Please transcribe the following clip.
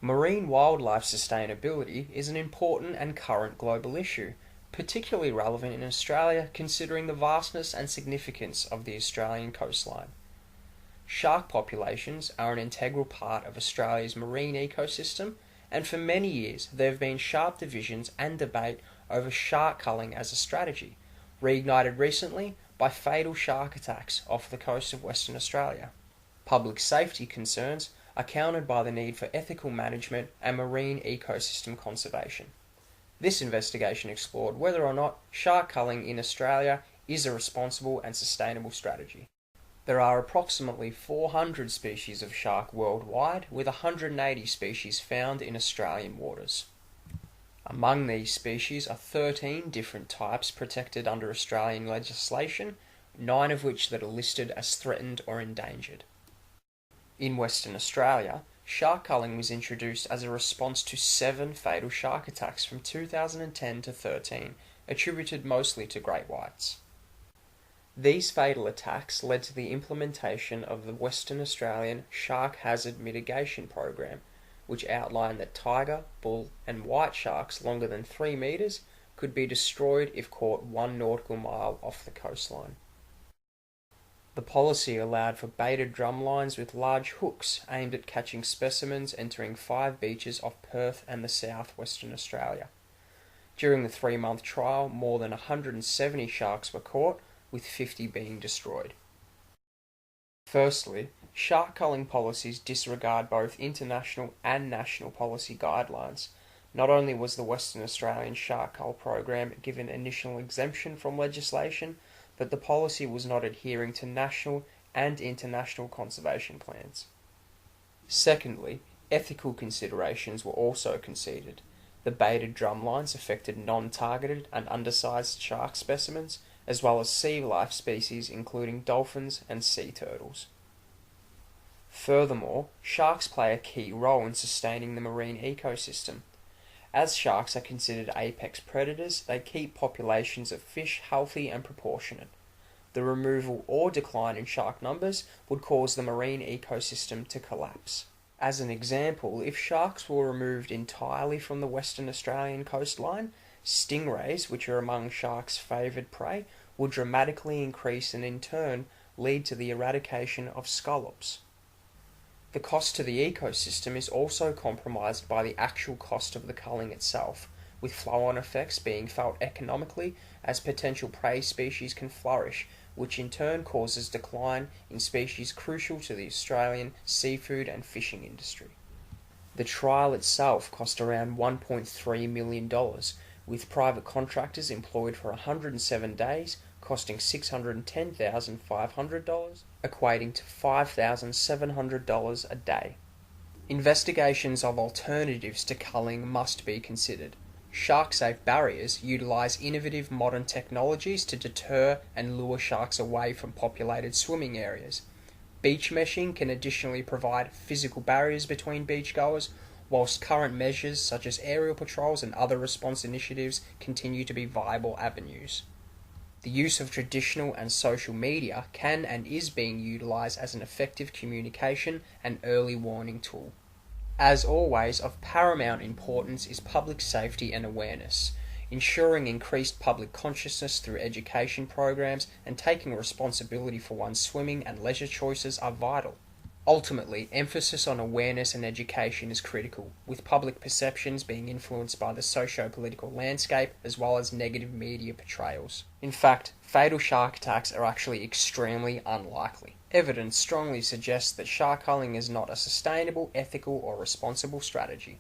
Marine wildlife sustainability is an important and current global issue, particularly relevant in Australia considering the vastness and significance of the Australian coastline. Shark populations are an integral part of Australia's marine ecosystem, and for many years there have been sharp divisions and debate over shark culling as a strategy, reignited recently by fatal shark attacks off the coast of Western Australia. Public safety concerns are countered by the need for ethical management and marine ecosystem conservation. This investigation explored whether or not shark culling in Australia is a responsible and sustainable strategy. There are approximately 400 species of shark worldwide, with 180 species found in Australian waters. Among these species are 13 different types protected under Australian legislation, 9 of which that are listed as threatened or endangered. In Western Australia, shark culling was introduced as a response to 7 fatal shark attacks from 2010 to 13, attributed mostly to great whites. These fatal attacks led to the implementation of the Western Australian Shark Hazard Mitigation Program, which outlined that tiger, bull and white sharks longer than 3 metres could be destroyed if caught 1 nautical mile off the coastline. The policy allowed for baited drum lines with large hooks aimed at catching specimens entering 5 beaches off Perth and the south Western Australia. During the 3-month trial, more than 170 sharks were caught, with 50 being destroyed. Firstly, shark culling policies disregard both international and national policy guidelines. Not only was the Western Australian Shark Cull program given initial exemption from legislation, but the policy was not adhering to national and international conservation plans. Secondly, ethical considerations were also considered. The baited drum lines affected non-targeted and undersized shark specimens, as well as sea life species including dolphins and sea turtles. Furthermore, sharks play a key role in sustaining the marine ecosystem. As sharks are considered apex predators, they keep populations of fish healthy and proportionate. The removal or decline in shark numbers would cause the marine ecosystem to collapse. As an example, if sharks were removed entirely from the Western Australian coastline, stingrays, which are among sharks' favoured prey, would dramatically increase and in turn lead to the eradication of scallops. The cost to the ecosystem is also compromised by the actual cost of the culling itself, with flow-on effects being felt economically as potential prey species can flourish, which in turn causes decline in species crucial to the Australian seafood and fishing industry. The trial itself cost around $1.3 million, with private contractors employed for 107 days, costing $610,500, equating to $5,700 a day. Investigations of alternatives to culling must be considered. Shark-safe barriers utilise innovative modern technologies to deter and lure sharks away from populated swimming areas. Beach meshing can additionally provide physical barriers between beachgoers, whilst current measures such as aerial patrols and other response initiatives continue to be viable avenues. The use of traditional and social media can and is being utilised as an effective communication and early warning tool. As always, of paramount importance is public safety and awareness. Ensuring increased public consciousness through education programs and taking responsibility for one's swimming and leisure choices are vital. Ultimately, emphasis on awareness and education is critical, with public perceptions being influenced by the socio-political landscape as well as negative media portrayals. In fact, fatal shark attacks are actually extremely unlikely. Evidence strongly suggests that shark culling is not a sustainable, ethical or responsible strategy.